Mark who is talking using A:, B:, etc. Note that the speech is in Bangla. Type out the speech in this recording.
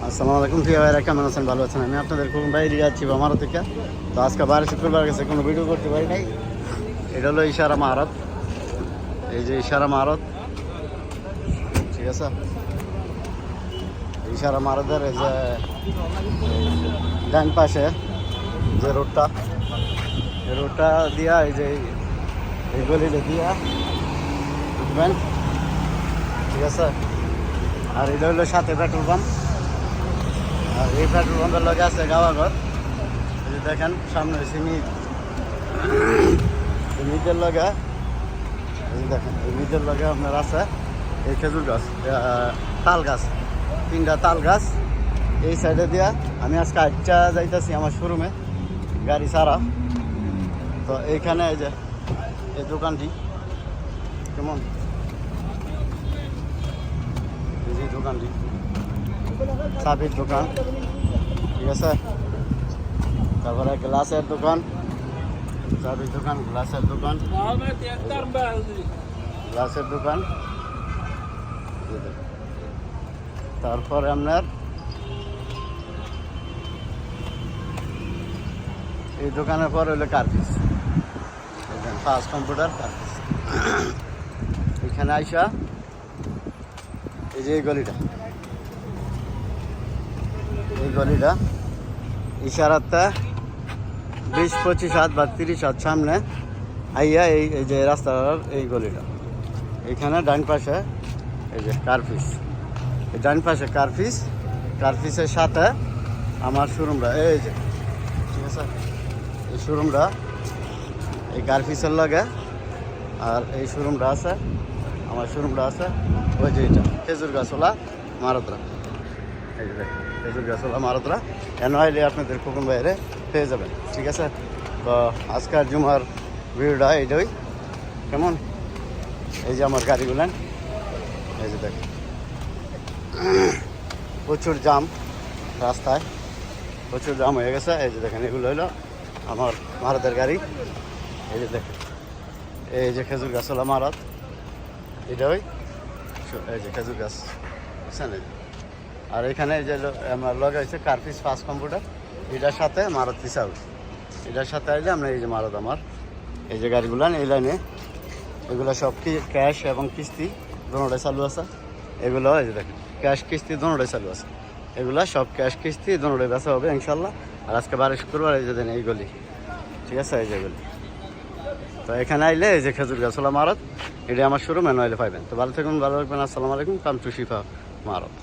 A: আসসালামু আলাইকুম প্রিয় ভাইরা, কেমন আছেন? ভালো আছেন? আমি আপনাদের কোন ভাই দিয়ে যাচ্ছি আমার থেকে। তো আজকে 12 শুক্রবার গেছে, কোনো ভিডিও করতে পারি নাই। এটা হলো ইশারা মারত, এই যে ইশারা মারত, ঠিক আছে। ইশারা মারতের এই যে ডান পাশে যে রোডটা, এই রোডটা দিয়া এই যে এই গলিটা দিয়া বুঝবেন, ঠিক আছে। আর এটা হলো সাথে পেট্রোল পাম্প, আর এই পেট্রোল পাম্পের লগে আছে গাওয়াঘর। এই যে দেখেন সামনে হয়েছে মিটের লগে, এই যে দেখেন এই মিটের লগে আপনার আছে এই খেজুর গাছ, তাল গাছ, 3টা তাল গাছ। এই সাইডে দিয়া আমি আজকে 8টা যাইতেছি আমার শোরুমে গাড়ি ছাড়া। তো এইখানে এই যে এই দোকানটি কেমন, এই যে দোকানটি চাবির দোকান, ঠিক আছে। তারপরে গ্লাসের দোকান, চাবির দোকান, গ্লাসের দোকান, গ্লাসের দোকান। তারপরে আপনার এই দোকানের পর হইলো কার্পিস, ফার্স্ট কম্পিউটার কার্পিস। এখানে আইসা এই যে এই গলিটা, এই গলিটা ইশারাতে 20-25 হাত বা 30 হাত সামনে আইয়া এই যে রাস্তার এই গলিটা, এখানে ডান পাশে এই যে কার্পিস, এই ডান পাশে কার্পিস, কার্পিসের সাথে আমার শোরুমটা, এই যে ঠিক আছে। এই শোরুমটা এই কার্পিসের লগে, আর এই শোরুমটা আছে, আমার শোরুমটা আছে ওই যে এটা খেজুর গাছওয়ালা মারতরা, এই যে খেজুর গাছওয়ালা মারতরা। এন আইলে আপনাদের খোকন বাইরে পেয়ে যাবেন, ঠিক আছে। তো আজকের জুমার ভিডিওটা এইটাই কেমন। এই যে আমার গাড়িগুলেন, এই যে দেখেন প্রচুর জাম রাস্তায়, প্রচুর জাম হয়ে গেছে। এই যে দেখেন এগুলো হলো আমার মারতের গাড়ি, এই যে দেখেন এই যে খেজুর গাছওয়ালা মারত, এটা ওই এই যে খেজুর গাছ, বুঝছেন। আর এখানে যে আমার লগে হয়েছে কার্পিস ফার্স্ট কম্পিউটার, এটার সাথে মারুতি সাউথ, এটার সাথে আইলে আমরা এই যে মারত আমার এই যে গাড়িগুলো এই লাইনে, এগুলো সব কি ক্যাশ এবং কিস্তি দোনোটাই চালু আছে। এগুলো এই যে দেখেন ক্যাশ কিস্তি দোনোটাই চালু আছে, এগুলো সব ক্যাশ কিস্তি দোনোটাই বেচা হবে ইনশাল্লাহ। আর আজকে 12 শুক্রবার এই যে দেন এই গলি, ঠিক আছে, এই যে গলি। তো এখানে আইলে এই যে খেজুর গাছওয়ালা মারত, এটা আমার শোরুম, এনে আইলে পাইবেন। তো ভালো থাকুন, ভালো রাখবেন। আসসালামু আলাইকুম, কাম টু শিফা মারত।